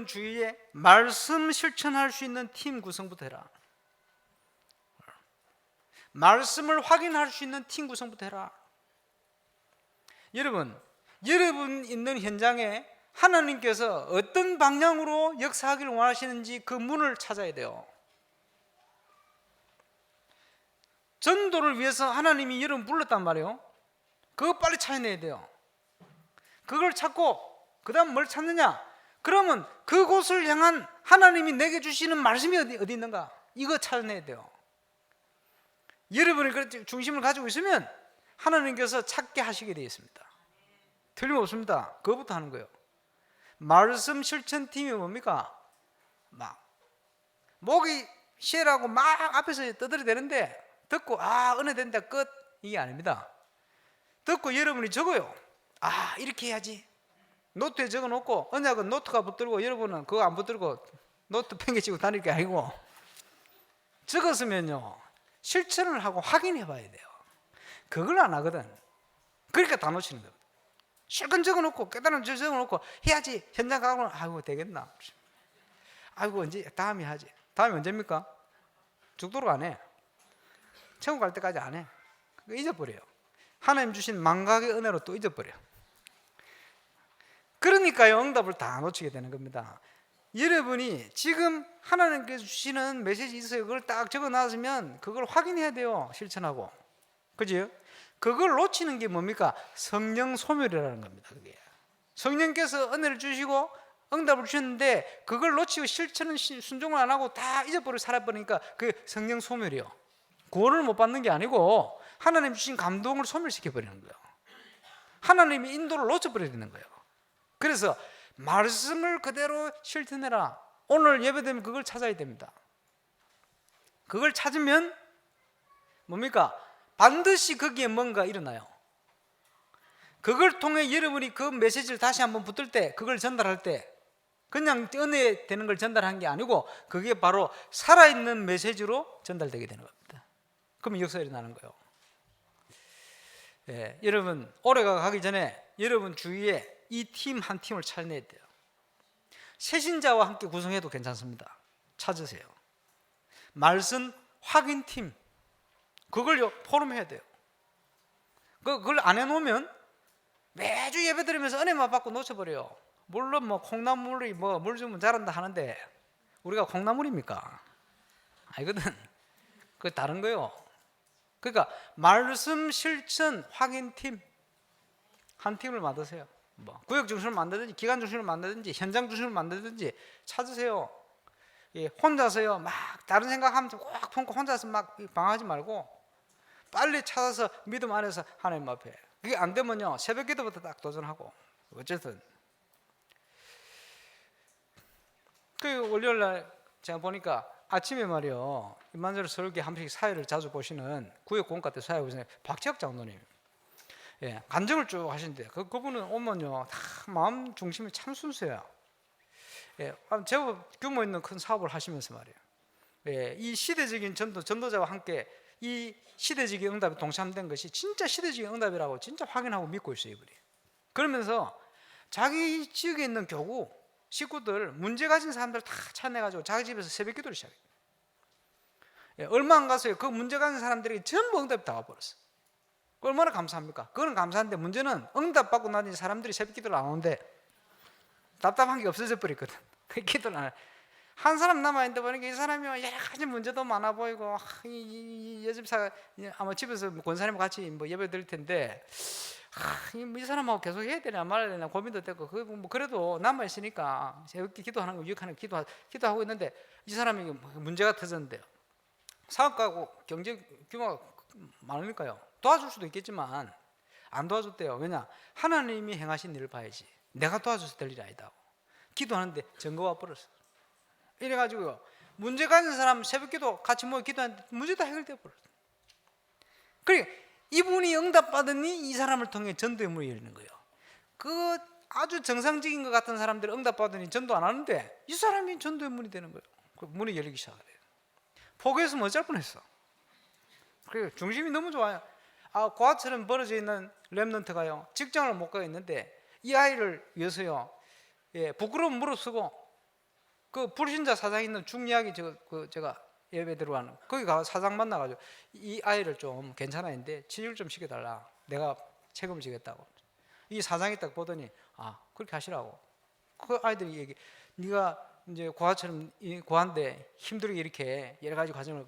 주위에 말씀 실천할 수 있는 팀 구성부터 해라. 말씀을 확인할 수 있는 팀 구성부터 해라. 여러분 있는 현장에 하나님께서 어떤 방향으로 역사하기를 원하시는지 그 문을 찾아야 돼요. 전도를 위해서 하나님이 여러분 불렀단 말이에요. 그거 빨리 찾아내야 돼요. 그걸 찾고 그 다음 뭘 찾느냐? 그러면 그곳을 향한 하나님이 내게 주시는 말씀이 어디 있는가? 이거 찾아내야 돼요. 여러분이 그 중심을 가지고 있으면 하나님께서 찾게 하시게 되어 있습니다. 틀림없습니다. 그거부터 하는 거예요. 말씀 실천팀이 뭡니까? 막 목이 쉬라고 막 앞에서 떠들어대는데 듣고 은혜 된다 끝, 이게 아닙니다. 듣고 여러분이 적어요. 이렇게 해야지. 노트에 적어놓고, 언약은 노트가 붙들고 여러분은 그거 안 붙들고 노트 팽개치고 다닐 게 아니고, 적었으면요 실천을 하고 확인해 봐야 돼요. 그걸 안 하거든. 그러니까 다 놓치는 겁니다. 실컷 적어놓고 깨달은 적어놓고 해야지. 현장 가고는 아이고 되겠나, 아이고 언제 다음에 하지. 다음이 언제입니까? 죽도록 안 해. 천국 갈 때까지 안 해. 잊어버려요. 하나님 주신 망각의 은혜로 또 잊어버려요. 그러니까요 응답을 다 놓치게 되는 겁니다. 여러분이 지금 하나님께서 주시는 메시지 있어요. 그걸 딱 적어놨으면 그걸 확인해야 돼요. 실천하고. 그죠? 그걸 놓치는 게 뭡니까? 성령 소멸이라는 겁니다. 그게. 성령께서 은혜를 주시고 응답을 주셨는데 그걸 놓치고 실천은 순종을 안 하고 다 잊어버리고 살아버리니까 그게 성령 소멸이요. 구원을 못 받는 게 아니고 하나님 주신 감동을 소멸시켜버리는 거예요. 하나님의 인도를 놓쳐버리는 거예요. 그래서 말씀을 그대로 실천해라. 오늘 예배되면 그걸 찾아야 됩니다. 그걸 찾으면 뭡니까? 반드시 거기에 뭔가 일어나요. 그걸 통해 여러분이 그 메시지를 다시 한번 붙들 때, 그걸 전달할 때 그냥 은혜 되는 걸 전달한 게 아니고 그게 바로 살아있는 메시지로 전달되게 되는 겁니다. 그러면 역사가 일어나는 거예요. 여러분 올해가 가기 전에 여러분 주위에 이 팀 한 팀을 찾아내야 돼요. 새신자와 함께 구성해도 괜찮습니다. 찾으세요. 말씀 확인팀, 그걸 포럼해야 돼요. 그걸 안 해놓으면 매주 예배 드리면서 은혜만 받고 놓쳐버려요. 물론 뭐 콩나물이 뭐 물 주면 자란다 하는데 우리가 콩나물입니까? 아니거든. 그거 다른 거요. 그러니까 말씀 실천 확인팀 한 팀을 만드세요. 뭐 구역 중심을 만들든지 기관 중심을 만들든지 현장 중심을 만들든지 찾으세요. 혼자서요 막 다른 생각하면서 꽉 품고 혼자서 막 방황하지 말고 빨리 찾아서 믿음 안에서 하나님 앞에. 그게 안 되면요 새벽 기도부터 딱 도전하고. 어쨌든 그 월요일 날 제가 보니까 아침에 말이요 이만저로 서울교회 한 번씩 사회를 자주 보시는 구역 공과 때 사회 보시는 박재혁 장로님, 간증을 쭉 하시는데 그분은 오면요 다 마음 중심이 참 순수해요. 제법 규모 있는 큰 사업을 하시면서 말이에요. 이 시대적인 전도자와 함께 이 시대적인 응답에 동참된 것이 진짜 시대적인 응답이라고 진짜 확인하고 믿고 있어요 이분이. 그러면서 자기 지역에 있는 교구 식구들 문제 가진 사람들 다 찾아내가지고 자기 집에서 새벽 기도를 시작해요. 얼마 안 가서요 그 문제 가진 사람들이 전부 응답이 다 와버렸어요. 얼마나 감사합니까? 그건 감사한데 문제는 응답 받고 나니 사람들이 새벽 기도를 안 오는데 답답한 게 없어져 버렸거든. 그 기도를 안 해. 한 사람 남아있는데 보니까 이 사람이 여러 가지 문제도 많아 보이고 이 여집사가 아마 집에서 권사님 같이 뭐 예배 드릴 텐데 이 사람하고 계속 해야 되나 말아야 되나 고민도 되고 뭐 그래도 남아있으니까 이렇게 기도하는 거 유익하는 거 기도하고 있는데 이 사람이 문제가 터졌는데요. 사업가고 경제 규모가 많으니까요 도와줄 수도 있겠지만 안 도와줬대요. 왜냐? 하나님이 행하신 일을 봐야지 내가 도와줘서 될 일이 아니다. 기도하는데 증거가 버렸어. 이래가지고요 문제 가진 사람 새벽기도 같이 모여 기도하는데 문제 다 해결되어 버렸어. 그러니까 이분이 응답받으니 이 사람을 통해 전도의 문이 열리는 거예요. 그 아주 정상적인 것 같은 사람들 응답받으니 전도 안 하는데 이 사람이 전도의 문이 되는 거예요. 그 문이 열리기 시작해요. 포기했으면 어쩔 뻔했어. 그래요. 중심이 너무 좋아요. 고아처럼 벌어져 있는 렘넌트가요 직장을 못 가겠는데 이 아이를 위해서요 부끄러움 무릅쓰고 그 불신자 사장 있는 중리학이 제가 예배 들어가는 거기 가서 사장 만나가지고 이 아이를 좀 괜찮아했는데 치료를 좀 시켜달라. 내가 책임을 지겠다고. 이 사장이 딱 보더니 그렇게 하시라고. 그 아이들이 얘기, 네가 이제 고아처럼 고아인데 힘들게 이렇게 여러 가지 과정을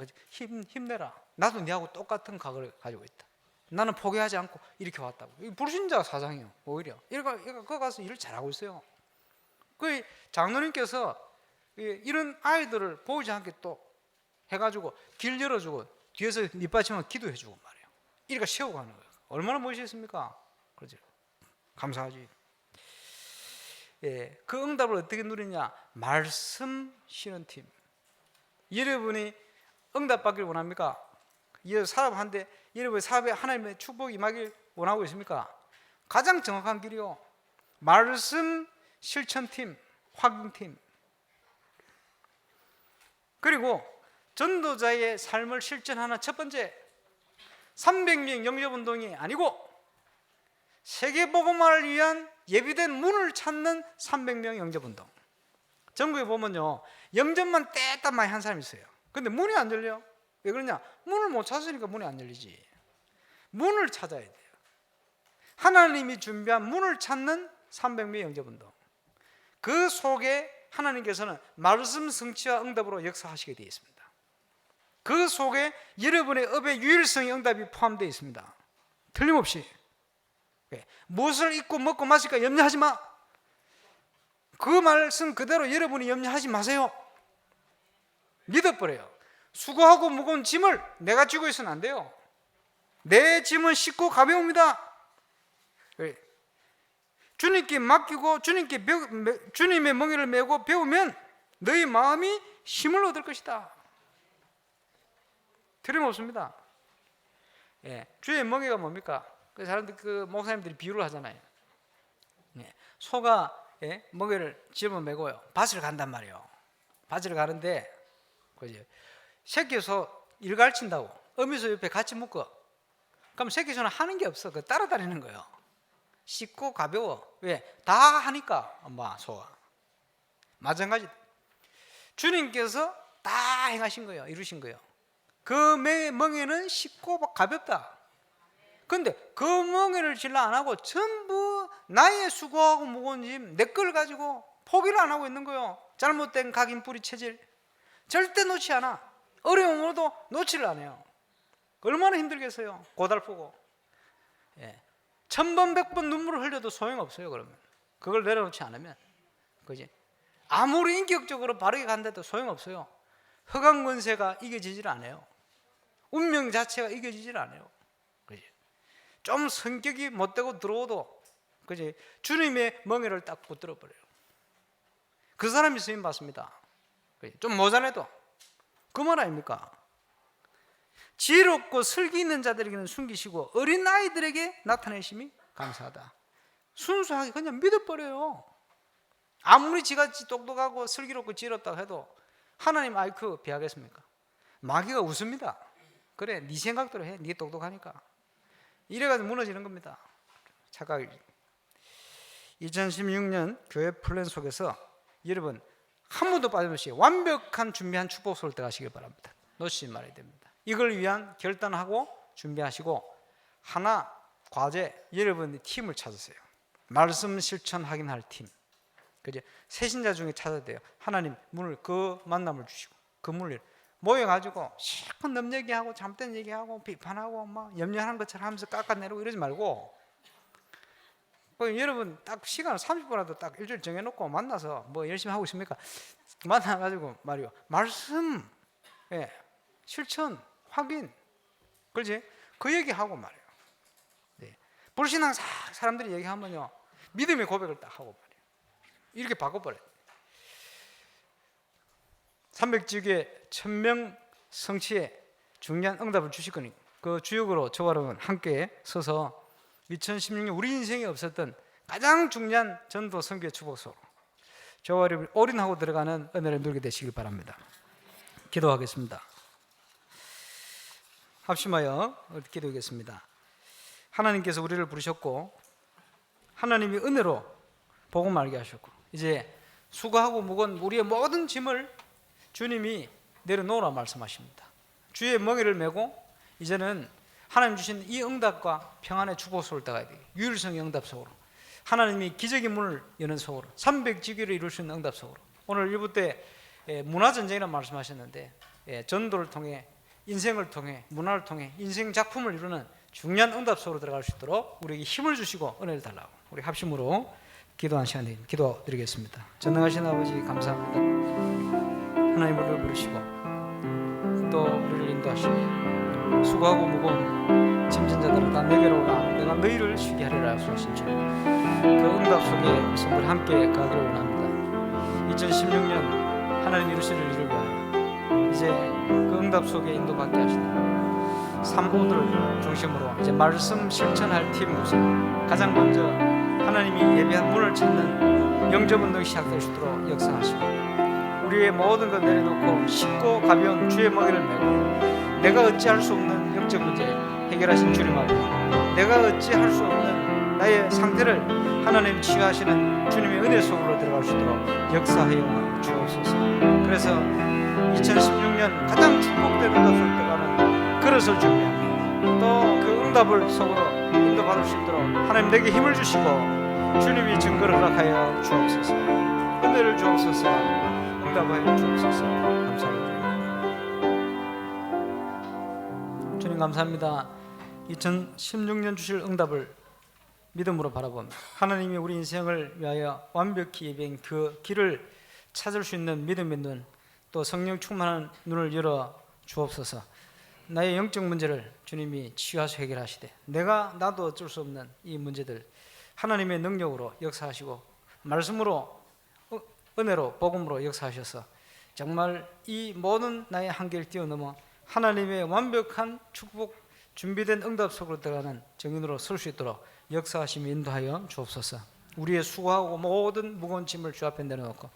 힘내라. 나도 네하고 똑같은 각오를 가지고 있다. 나는 포기하지 않고 이렇게 왔다고. 이 불신자 사장이요 오히려. 얘가 거기 가서 일을 잘하고 있어요. 그 장로님께서 이런 아이들을 보이지 않게 또 해가지고 길 열어주고 뒤에서 밑받침하고 기도해주고 말이에요. 이렇게 세우고 가는 거예요. 얼마나 멋있습니까? 그렇죠. 감사하지. 그 응답을 어떻게 누리냐? 말씀 실현팀. 여러분이 응답받길 원합니까? 사업하는데 여러분의 사업에 하나님의 축복이 임하길 원하고 있습니까? 가장 정확한 길이요, 말씀 실천팀, 확인팀. 그리고 전도자의 삶을 실천하는 첫 번째, 300명 영접운동이 아니고 세계복음화를 위한 예비된 문을 찾는 300명 영접운동. 전국에 보면요, 영접만 떼딱 많이 한 사람이 있어요. 근데 문이 안 열려. 왜 그러냐? 문을 못 찾으니까 문이 안 열리지. 문을 찾아야 돼요. 하나님이 준비한 문을 찾는 300명 영접운동. 그 속에 하나님께서는 말씀 성취와 응답으로 역사하시게 되어 있습니다. 그 속에 여러분의 업의 유일성의 응답이 포함되어 있습니다. 틀림없이. 무엇을 입고 먹고 마실까 염려하지 마. 그 말씀 그대로 여러분이 염려하지 마세요. 믿어버려요. 수고하고 무거운 짐을 내가 쥐고 있으면 안 돼요. 내 짐은 쉽고 가벼웁니다. 주님께 맡기고 주님의 멍에를 메고 배우면 너희 마음이 힘을 얻을 것이다. 틀림없습니다. 주의 멍에가 뭡니까? 그 사람들, 그 목사님들이 비유를 하잖아요. 소가 멍에를 집어 메고요, 밭을 간단 말이에요. 밭을 가는데 새끼 소 일 가르친다고 어미소 옆에 같이 묶어. 그럼 새끼 소는 하는 게 없어. 따라다니는 거예요. 쉽고 가벼워. 왜? 다 하니까 엄마 소가. 마찬가지. 주님께서 다 행하신 거예요. 이루신 거예요. 그 멍에는 쉽고 가볍다. 근데 그 멍에를 질러 안 하고 전부 나의 수고하고 무거운 짐, 내 걸 가지고 포기를 안 하고 있는 거예요. 잘못된 각인 뿌리 체질 절대 놓지 않아. 어려움으로도 놓지를 않아요. 얼마나 힘들겠어요. 고달프고. 1000번 100번 눈물을 흘려도 소용없어요. 그러면 그걸 내려놓지 않으면. 그지? 아무리 인격적으로 바르게 간다도 소용없어요. 흑암 권세가 이겨지질 않아요. 운명 자체가 이겨지질 않아요. 그지? 좀 성격이 못되고 들어오도, 그지? 주님의 멍에를 딱 붙들어 버려요. 그 사람이 쓰임 받습니다. 그지? 좀 모자라도 그 말 아닙니까? 지혜롭고 슬기 있는 자들에게는 숨기시고 어린 아이들에게 나타내심이 감사하다. 순수하게 그냥 믿어버려요. 아무리 지같이 똑똑하고 슬기롭고 지혜롭다고 해도 하나님 IQ 비하겠습니까? 마귀가 웃습니다. 그래, 네 생각대로 해. 네 똑똑하니까. 이래가지고 무너지는 겁니다. 착각이. 2016년 교회 플랜 속에서 여러분 한 번도 빠짐없이 완벽한 준비한 축복소를 들어가시길 바랍니다. 놓치지 말아야 됩니다. 이걸 위한 결단하고 준비하시고, 하나 과제, 여러분의 팀을 찾으세요. 말씀 실천 확인할 팀. 그죠? 새신자 중에 찾아야 돼요. 하나님 문을, 그 만남을 주시고 그 문을 모여가지고 실컷 넘 얘기하고 잘못된 얘기하고 비판하고 막 염려하는 것처럼 하면서 깎아내리고 이러지 말고, 여러분 딱 시간을 30분이라도 딱 일주일 정해놓고 만나서 뭐 열심히 하고 있습니까? 만나가지고 말이요, 말씀 실천 확인, 그렇지? 그 얘기하고 말이에요. 불신앙 사람들이 얘기하면요, 믿음의 고백을 딱 하고 말이에요. 이렇게 바꿔버려요. 300지교의 1000명 성취에 중요한 응답을 주실 거니 그 주역으로 저와 여러분 함께 서서 2016년 우리 인생에 없었던 가장 중요한 전도 선교의 축복소, 저와 여러분 올인하고 들어가는 은혜를 누리게 되시길 바랍니다. 기도하겠습니다. 합심하여 기도하겠습니다. 하나님께서 우리를 부르셨고 하나님이 은혜로 복음 알게 하셨고, 이제 수고하고 무거운 우리의 모든 짐을 주님이 내려놓으라 말씀하십니다. 주의 멍에를 메고 이제는 하나님 주신 이 응답과 평안의 축복소를 따가야 돼요. 유일성의 응답 속으로, 하나님이 기적의 문을 여는 속으로, 300지교를 이룰 수 있는 응답 속으로. 오늘 1부 때 문화전쟁이라고 말씀하셨는데, 전도를 통해, 인생을 통해, 문화를 통해 인생 작품을 이루는 중요한 응답 속으로 들어갈 수 있도록 우리에게 힘을 주시고 은혜를 달라고, 우리 합심으로 기도하는 시간에 기도드리겠습니다. 전능하신 아버지 감사합니다. 하나님 우리를 부르시고 또 우리를 인도하시고 수고하고 무거운 짐진 자들을 내게로 오라 내가 너희를 쉬게 하리라 약속하신 주님, 그 응답 속에 성도들 함께 가기를 원합니다. 2016년 하나님 이루실 일을 위하여 이제 그 응답 속에 인도받게 하시다. 3호들을 중심으로 이제 말씀 실천할 팀 구성, 가장 먼저 하나님이 예비한 문을 찾는 영접 운동이 시작될 수 있도록 역사하시고, 우리의 모든 것 내려놓고 쉽고 가벼운 주의 먹이를 메고 내가 어찌할 수 없는 영적 문제 해결하신 주님하고 내가 어찌할 수 없는 나의 상태를 하나님 치유하시는 주님의 은혜 속으로 들어갈 수 있도록 역사하여 주옵소서. 그래서 2016년 가장 축복된 응답 속에 들어가는 그릇을 준비하며 또 그 응답을 속으로 인도받을 수 있도록 하나님 내게 힘을 주시고 주님이 증거를 허락하여 주옵소서. 은혜를 주옵소서. 응답하여 주옵소서. 감사합니다. 주님 감사합니다. 2016년 주실 응답을 믿음으로 바라봅니다. 하나님이 우리 인생을 위하여 완벽히 예비한 그 길을 찾을 수 있는 믿음의 눈, 또 성령 충만한 눈을 열어 주옵소서. 나의 영적 문제를 주님이 치유하셔 해결하시되 나도 어쩔 수 없는 이 문제들 하나님의 능력으로 역사하시고 말씀으로 은혜로 복음으로 역사하셔서 정말 이 모든 나의 한계를 뛰어넘어 하나님의 완벽한 축복 준비된 응답 속으로 들어가는 정인으로 설 수 있도록 역사하시며 인도하여 주옵소서. 우리의 수고하고 모든 무거운 짐을 주 앞에 내려놓고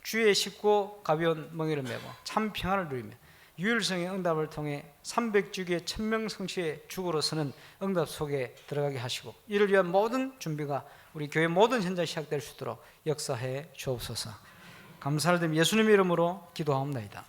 주의 쉽고 가벼운 멍에를 메고 참 평안을 누리며 유일성의 응답을 통해 300주기의 천명성취의 주고로 서는 응답 속에 들어가게 하시고 이를 위한 모든 준비가 우리 교회 모든 현장에 시작될 수 있도록 역사해 주옵소서. 감사를 드리며 예수님의 이름으로 기도하옵나이다.